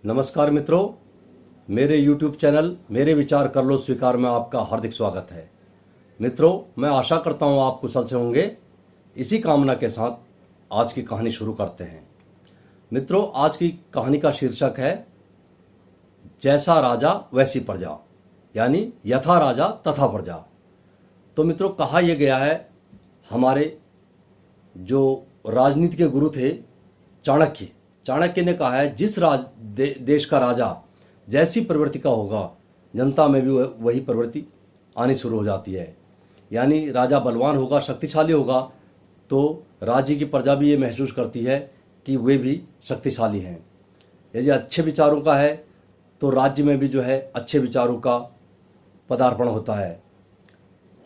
नमस्कार मित्रों, मेरे YouTube चैनल मेरे विचार कर लो स्वीकार में आपका हार्दिक स्वागत है। मित्रों, मैं आशा करता हूँ आप कुशल से होंगे। इसी कामना के साथ आज की कहानी शुरू करते हैं। मित्रों, आज की कहानी का शीर्षक है जैसा राजा वैसी प्रजा, यानी यथा राजा तथा प्रजा। तो मित्रों, कहा यह गया है, हमारे जो राजनीति के गुरु थे चाणक्य ने कहा है, जिस देश का राजा जैसी प्रवृत्ति का होगा, जनता में भी वही प्रवृत्ति आनी शुरू हो जाती है। यानी राजा बलवान होगा, शक्तिशाली होगा, तो राज्य की प्रजा भी ये महसूस करती है कि वे भी शक्तिशाली हैं। यदि अच्छे विचारों का है तो राज्य में भी जो है अच्छे विचारों का पदार्पण होता है,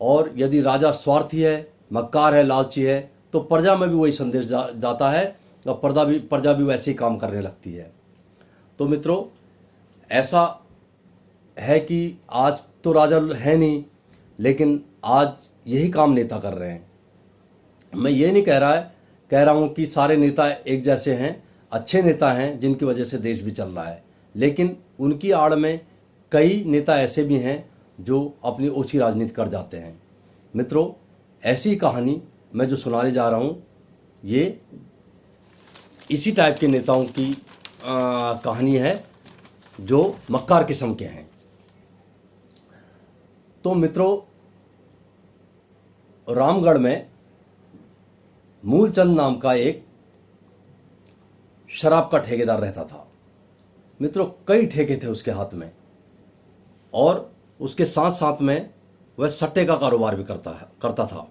और यदि राजा स्वार्थी है, मक्कार है, लालची है, तो प्रजा में भी वही संदेश जाता है और प्रजा भी वैसे ही काम करने लगती है। तो मित्रों, ऐसा है कि आज तो राजा है नहीं, लेकिन आज यही काम नेता कर रहे हैं। मैं ये नहीं कह रहा हूँ कि सारे नेता एक जैसे हैं। अच्छे नेता हैं जिनकी वजह से देश भी चल रहा है, लेकिन उनकी आड़ में कई नेता ऐसे भी हैं जो अपनी ओछी राजनीति कर जाते हैं। मित्रों, ऐसी कहानी मैं जो सुनाने जा रहा हूँ, ये इसी टाइप के नेताओं की कहानी है जो मक्कार किस्म के हैं। तो मित्रों, रामगढ़ में मूलचंद नाम का एक शराब का ठेकेदार रहता था। मित्रों, कई ठेके थे उसके हाथ में, और उसके साथ साथ में वह सट्टे का कारोबार भी करता था।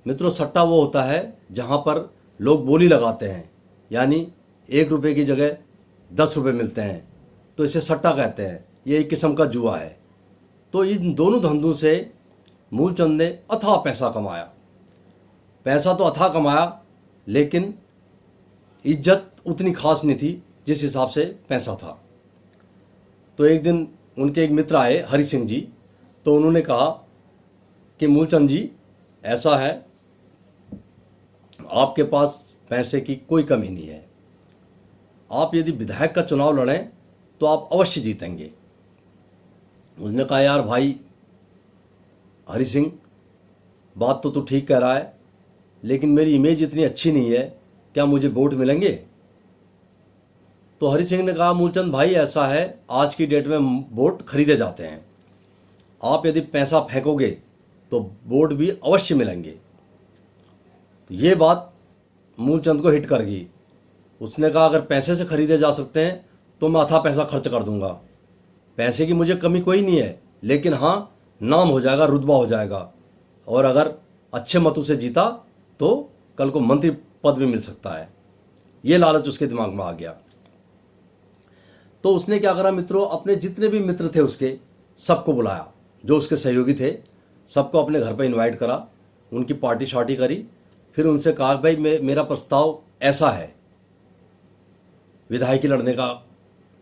मित्रों, सट्टा वो होता है जहाँ पर लोग बोली लगाते हैं, यानी 1 रुपये की जगह 10 रुपये मिलते हैं, तो इसे सट्टा कहते हैं। ये एक किस्म का जुआ है। तो इन दोनों धंधों से मूलचंद ने अथाह पैसा कमाया। पैसा तो अथाह कमाया, लेकिन इज्जत उतनी खास नहीं थी जिस हिसाब से पैसा था। तो एक दिन उनके एक मित्र आए, हरि सिंह जी। तो उन्होंने कहा कि मूलचंद जी, ऐसा है, आपके पास पैसे की कोई कमी नहीं है। आप यदि विधायक का चुनाव लड़ें तो आप अवश्य जीतेंगे। उसने कहा, यार भाई हरि सिंह, बात तो तू ठीक कह रहा है, लेकिन मेरी इमेज इतनी अच्छी नहीं है, क्या मुझे वोट मिलेंगे? तो हरि सिंह ने कहा, मूलचंद भाई, ऐसा है, आज की डेट में वोट खरीदे जाते हैं। आप यदि पैसा फेंकोगे तो वोट भी अवश्य मिलेंगे। तो ये बात मूलचंद को हिट कर गई। उसने कहा, अगर पैसे से खरीदे जा सकते हैं तो मैं अथाह पैसा खर्च कर दूंगा। पैसे की मुझे कमी कोई नहीं है, लेकिन हाँ, नाम हो जाएगा, रुतबा हो जाएगा, और अगर अच्छे मतों से जीता तो कल को मंत्री पद भी मिल सकता है। ये लालच उसके दिमाग में आ गया। तो उसने क्या करा मित्रों, अपने जितने भी मित्र थे उसके सबको बुलाया, जो उसके सहयोगी थे, सबको अपने घर पर इन्वाइट करा, उनकी पार्टी शार्टी करी। फिर उनसे कहा, भाई मेरा प्रस्ताव ऐसा है, विधायकी लड़ने का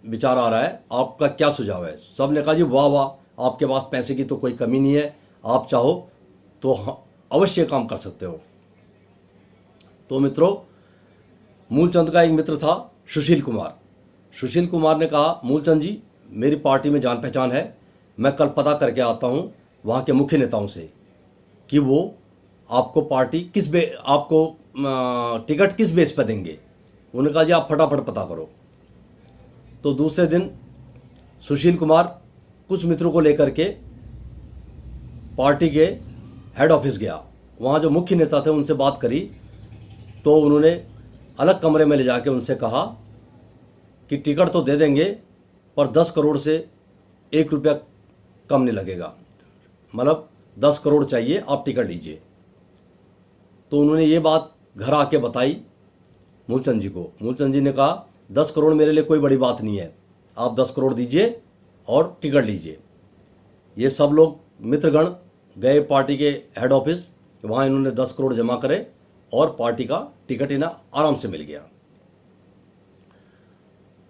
विचार आ रहा है, आपका क्या सुझाव है? सब ने कहा, जी वाह वाह, आपके पास पैसे की तो कोई कमी नहीं है, आप चाहो तो अवश्य काम कर सकते हो। तो मित्रों, मूलचंद का एक मित्र था, सुशील कुमार। सुशील कुमार ने कहा, मूलचंद जी, मेरी पार्टी में जान पहचान है, मैं कल पता करके आता हूँ वहाँ के मुख्य नेताओं से कि वो आपको आपको टिकट किस बेस पर देंगे। उन्होंने कहा, जी आप फटाफट पता करो। तो दूसरे दिन सुशील कुमार कुछ मित्रों को लेकर के पार्टी के हेड ऑफिस गया। वहाँ जो मुख्य नेता थे उनसे बात करी, तो उन्होंने अलग कमरे में ले जाके उनसे कहा कि टिकट तो दे देंगे, पर 10 करोड़ से 1 रुपया कम नहीं लगेगा, मतलब 10 करोड़ चाहिए, आप टिकट लीजिए। तो उन्होंने ये बात घर आके बताई मूलचंद जी को। मूलचंद जी ने कहा, 10 करोड़ मेरे लिए कोई बड़ी बात नहीं है, आप 10 करोड़ दीजिए और टिकट लीजिए। ये सब लोग मित्रगण गए पार्टी के हेड ऑफिस, वहाँ इन्होंने 10 करोड़ जमा करे और पार्टी का टिकट इन्हें आराम से मिल गया।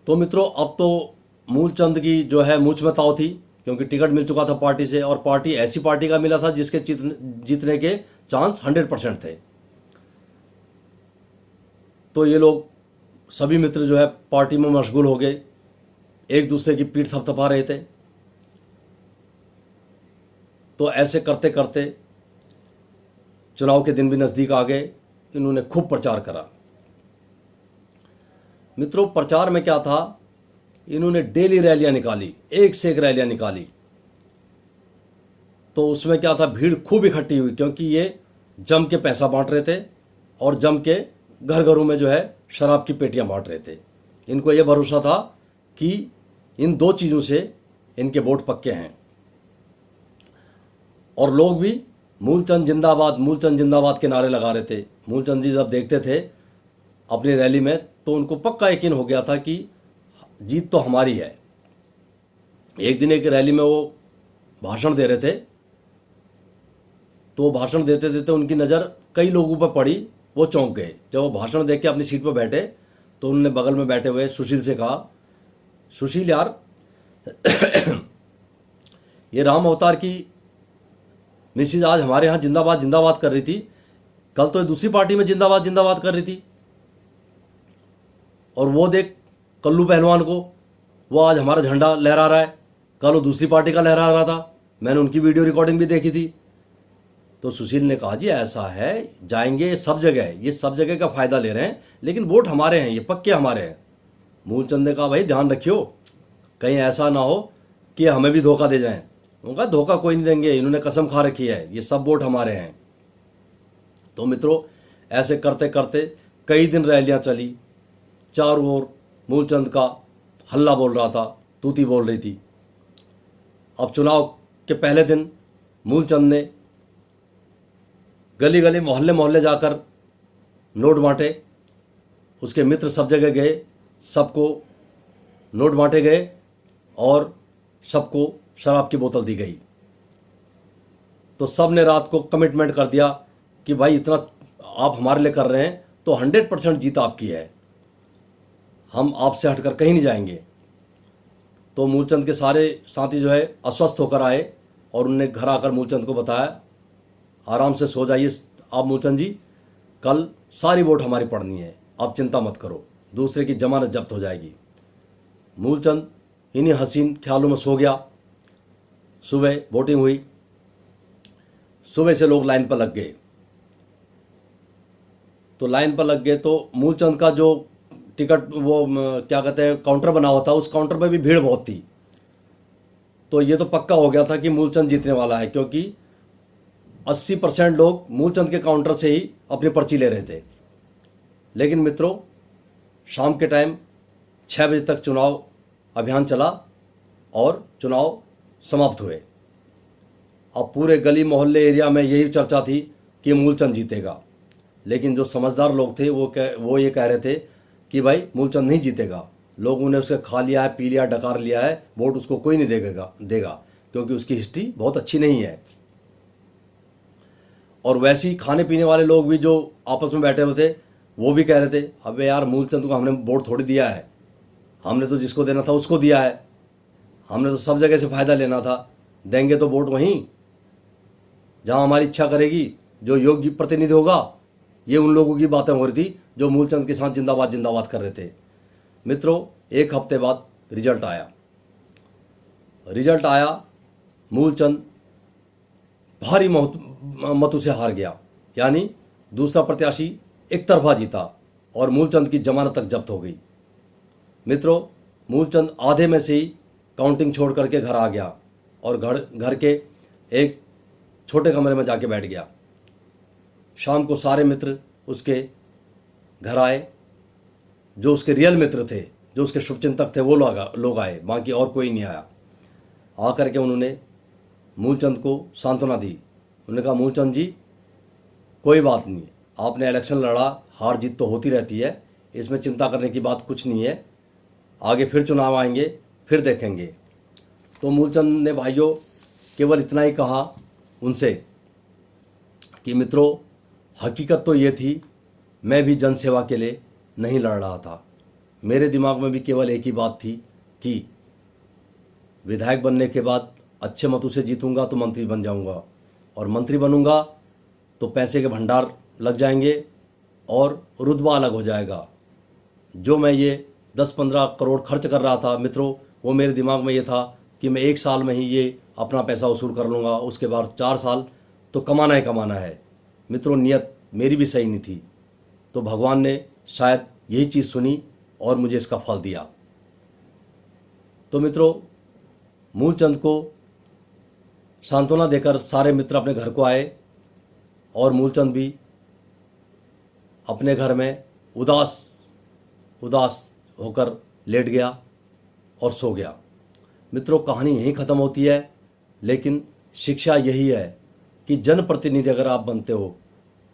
तो मित्रों, अब तो मूलचंद की जो है मूछ में ताव थी, क्योंकि टिकट मिल चुका था पार्टी से, और पार्टी ऐसी पार्टी का मिला था जिसके जीतने के चांस 100% थे। तो ये लोग सभी मित्र जो है पार्टी में मशगूल हो गए। एक दूसरे की पीठ थपथपा रहे थे। तो ऐसे करते करते चुनाव के दिन भी नज़दीक आ गए। इन्होंने खूब प्रचार करा। मित्रों, प्रचार में क्या था, इन्होंने डेली रैलियां निकाली, एक से एक रैलियां निकाली। तो उसमें क्या था, भीड़ खूब इकट्ठी हुई, क्योंकि ये जम के पैसा बांट रहे थे और जम के घर घरों में जो है शराब की पेटियां बांट रहे थे। इनको ये भरोसा था कि इन दो चीज़ों से इनके वोट पक्के हैं। और लोग भी मूलचंद जिंदाबाद, मूलचंद जिंदाबाद के नारे लगा रहे थे। मूलचंद जी जब देखते थे अपनी रैली में तो उनको पक्का यकीन हो गया था कि जीत तो हमारी है। एक दिन एक रैली में वो भाषण दे रहे थे, तो भाषण देते देते उनकी नज़र कई लोगों पर पड़ी। वो चौंक गए। जब वो भाषण देख के अपनी सीट पर बैठे तो उन्होंने बगल में बैठे हुए सुशील से कहा, सुशील यार ये राम अवतार की मिसिज आज हमारे यहाँ जिंदाबाद जिंदाबाद कर रही थी, कल तो ये दूसरी पार्टी में जिंदाबाद जिंदाबाद कर रही थी। और वो देख कल्लू पहलवान को, वो आज हमारा झंडा लहरा रहा है, कल वो दूसरी पार्टी का लहरा रहा था। मैंने उनकी वीडियो रिकॉर्डिंग भी देखी थी। तो सुशील ने कहा, जी ऐसा है, जाएंगे, ये सब जगह है, ये सब जगह का फ़ायदा ले रहे हैं, लेकिन वोट हमारे हैं, ये पक्के हमारे हैं। मूलचंद ने कहा, भाई ध्यान रखियो, कहीं ऐसा ना हो कि हमें भी धोखा दे जाएं। उनका धोखा कोई नहीं देंगे, इन्होंने कसम खा रखी है, ये सब वोट हमारे हैं। तो मित्रों, ऐसे करते करते कई दिन रैलियां चली। चारों ओर मूलचंद का हल्ला बोल रहा था, तूती बोल रही थी। अब चुनाव के पहले दिन मूलचंद ने गली गली मोहल्ले मोहल्ले जाकर नोट बांटे। उसके मित्र सब जगह गए, सबको नोट बांटे गए और सबको शराब की बोतल दी गई। तो सब ने रात को कमिटमेंट कर दिया कि भाई इतना आप हमारे लिए कर रहे हैं तो 100% जीत आपकी है, हम आपसे हटकर कहीं नहीं जाएंगे। तो मूलचंद के सारे साथी जो है अस्वस्थ होकर आए और उनने घर आकर मूलचंद को बताया, आराम से सो जाइए आप मूलचंद जी, कल सारी वोट हमारी पड़नी है, आप चिंता मत करो, दूसरे की जमानत जब्त हो जाएगी। मूलचंद इन्हीं हसीन ख्यालों में सो गया। सुबह वोटिंग हुई। सुबह से लोग लाइन पर लग गए। तो लाइन पर लग गए तो मूलचंद का जो टिकट, वो क्या कहते हैं, काउंटर बना हुआ था, उस काउंटर पर भी भीड़ बहुत थी। तो ये तो पक्का हो गया था कि मूलचंद जीतने वाला है, क्योंकि 80% लोग मूलचंद के काउंटर से ही अपनी पर्ची ले रहे थे। लेकिन मित्रों, शाम के टाइम 6 बजे तक चुनाव अभियान चला और चुनाव समाप्त हुए। अब पूरे गली मोहल्ले एरिया में यही चर्चा थी कि मूलचंद जीतेगा। लेकिन जो समझदार लोग थे वो ये कह रहे थे कि भाई मूलचंद नहीं जीतेगा, लोगों ने उसे खा लिया है, पी लिया, डकार लिया है, वोट उसको कोई नहीं देगा क्योंकि उसकी हिस्ट्री बहुत अच्छी नहीं है। और वैसे ही खाने पीने वाले लोग भी जो आपस में बैठे हुए थे वो भी कह रहे थे, अबे यार मूलचंद को हमने वोट थोड़ी दिया है, हमने तो जिसको देना था उसको दिया है, हमने तो सब जगह से फ़ायदा लेना था, देंगे तो वोट वहीं जहां हमारी इच्छा करेगी, जो योग्य प्रतिनिधि होगा। ये उन लोगों की बातें हो रही थी जो मूलचंद के साथ जिंदाबाद जिंदाबाद कर रहे थे। मित्रों, एक हफ्ते बाद रिजल्ट आया। मूलचंद भारी मतों से हार गया, यानी दूसरा प्रत्याशी एक तरफा जीता और मूलचंद की जमानत तक जब्त हो गई। मित्रों, मूलचंद आधे में से ही काउंटिंग छोड़ करके घर आ गया और घर के एक छोटे कमरे में जाके बैठ गया। शाम को सारे मित्र उसके घर आए, जो उसके रियल मित्र थे, जो उसके शुभचिंतक थे, वो लोग आए, बाकी और कोई नहीं आया। आकर के उन्होंने मूलचंद को सांत्वना दी। उन्होंने कहा, मूलचंद जी कोई बात नहीं, आपने इलेक्शन लड़ा, हार जीत तो होती रहती है, इसमें चिंता करने की बात कुछ नहीं है, आगे फिर चुनाव आएंगे, फिर देखेंगे। तो मूलचंद ने भाइयों केवल इतना ही कहा उनसे कि मित्रों, हकीकत तो ये थी, मैं भी जनसेवा के लिए नहीं लड़ रहा था, मेरे दिमाग में भी केवल एक ही बात थी कि विधायक बनने के बाद अच्छे मतों से जीतूंगा तो मंत्री बन जाऊंगा, और मंत्री बनूंगा तो पैसे के भंडार लग जाएंगे और रुतबा अलग हो जाएगा। जो मैं ये 10-15 करोड़ खर्च कर रहा था मित्रों, वो मेरे दिमाग में ये था कि मैं 1 साल में ही ये अपना पैसा वसूल कर लूँगा, उसके बाद 4 साल तो कमाना ही कमाना है। मित्रों, नीयत मेरी भी सही नहीं थी, तो भगवान ने शायद यही चीज़ सुनी और मुझे इसका फल दिया। तो मित्रों, मूलचंद को सांत्वना देकर सारे मित्र अपने घर को आए और मूलचंद भी अपने घर में उदास होकर लेट गया और सो गया। मित्रों, कहानी यहीं ख़त्म होती है, लेकिन शिक्षा यही है कि जनप्रतिनिधि अगर आप बनते हो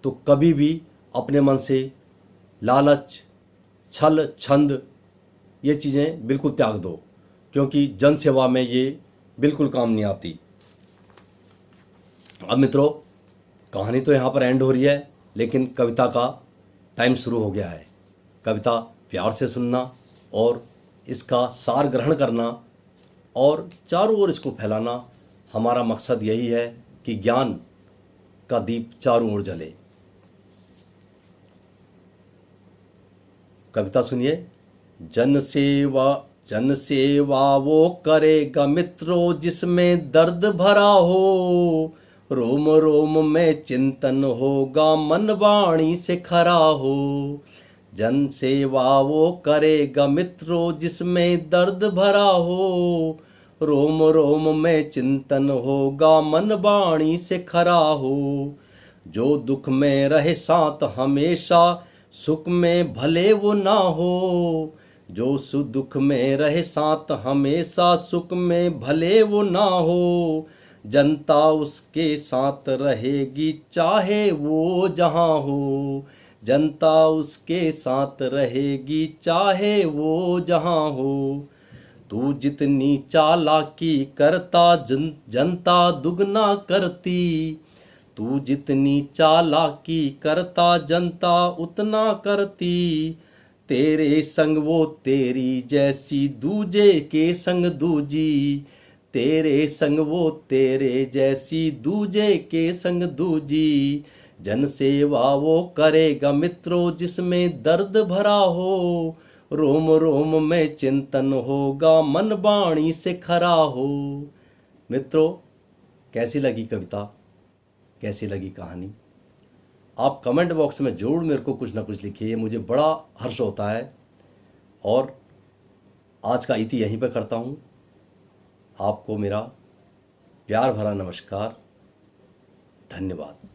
तो कभी भी अपने मन से लालच, छल, छंद ये चीज़ें बिल्कुल त्याग दो, क्योंकि जन सेवा में ये बिल्कुल काम नहीं आती। अब मित्रों, कहानी तो यहाँ पर एंड हो रही है, लेकिन कविता का टाइम शुरू हो गया है। कविता प्यार से सुनना और इसका सार ग्रहण करना और चारों ओर इसको फैलाना, हमारा मकसद यही है कि ज्ञान का दीप चारों ओर जले। कविता सुनिए। जन सेवा वो करेगा मित्रों जिसमें दर्द भरा हो, रोम रोम में चिंतन होगा मन वाणी से खरा हो। जन सेवा वो करेगा मित्रों जिसमें दर्द भरा हो, रोम रोम में चिंतन होगा मन वाणी से खरा हो। जो दुख में रहे साथ हमेशा, सुख में भले वो ना हो। जो दुख में रहे साथ हमेशा, सुख में भले वो ना हो। जनता उसके साथ रहेगी चाहे वो जहाँ हो। जनता उसके साथ रहेगी चाहे वो जहाँ हो। तू जितनी चालाकी करता जनता दुगना करती। तू जितनी चालाकी करता जनता उतना करती। तेरे संग वो तेरी जैसी, दूजे के संग दूजी। तेरे संग वो तेरे जैसी, दूजे के संग दूजी। जन सेवा वो करेगा मित्रों जिसमें दर्द भरा हो, रोम रोम में चिंतन होगा मन वाणी से खरा हो। मित्रों, कैसी लगी कविता, कैसी लगी कहानी? आप कमेंट बॉक्स में जरूर मेरे को कुछ ना कुछ लिखिए, मुझे बड़ा हर्ष होता है। और आज का इति यहीं पर करता हूँ। आपको मेरा प्यार भरा नमस्कार। धन्यवाद।